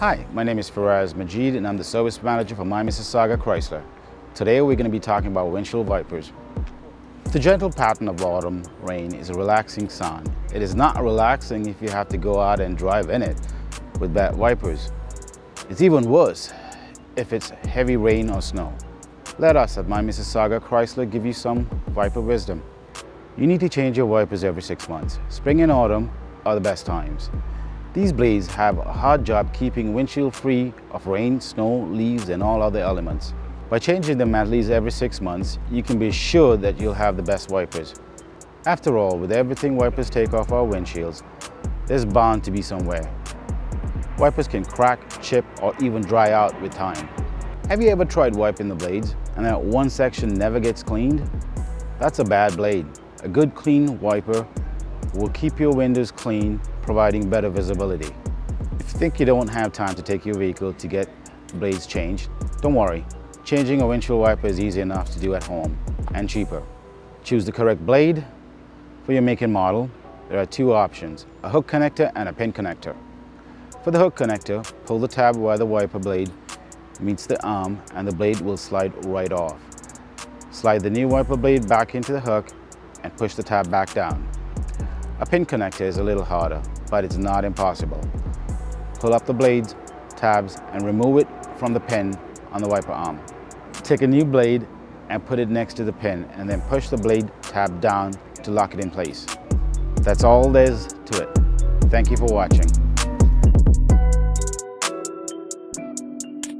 Hi, my name is Faraz Majid and I'm the service manager for Mississauga Chrysler. Today we're going to be talking about windshield wipers. The gentle pattern of autumn rain is a relaxing sound. It is not relaxing if you have to go out and drive in it with bad wipers. It's even worse if it's heavy rain or snow. Let us at Mississauga Chrysler give you some wiper wisdom. You need to change your wipers every 6 months. Spring and autumn are the best times. These blades have a hard job keeping windshield free of rain, snow, leaves, and all other elements. By changing them at least every 6 months, you can be sure that you'll have the best wipers. After all, with everything wipers take off our windshields, there's bound to be some wear. Wipers can crack, chip, or even dry out with time. Have you ever tried wiping the blades and that one section never gets cleaned? That's a bad blade. A good clean wiper will keep your windows clean, providing better visibility. If you think you don't have time to take your vehicle to get blades changed, don't worry. Changing a windshield wiper is easy enough to do at home and cheaper. Choose the correct blade for your make and model. There are two options, a hook connector and a pin connector. For the hook connector, pull the tab where the wiper blade meets the arm and the blade will slide right off. Slide the new wiper blade back into the hook and push the tab back down. A pin connector is a little harder, but it's not impossible. Pull up the blades, tabs, and remove it from the pin on the wiper arm. Take a new blade and put it next to the pin, and then push the blade tab down to lock it in place. That's all there is to it. Thank you for watching.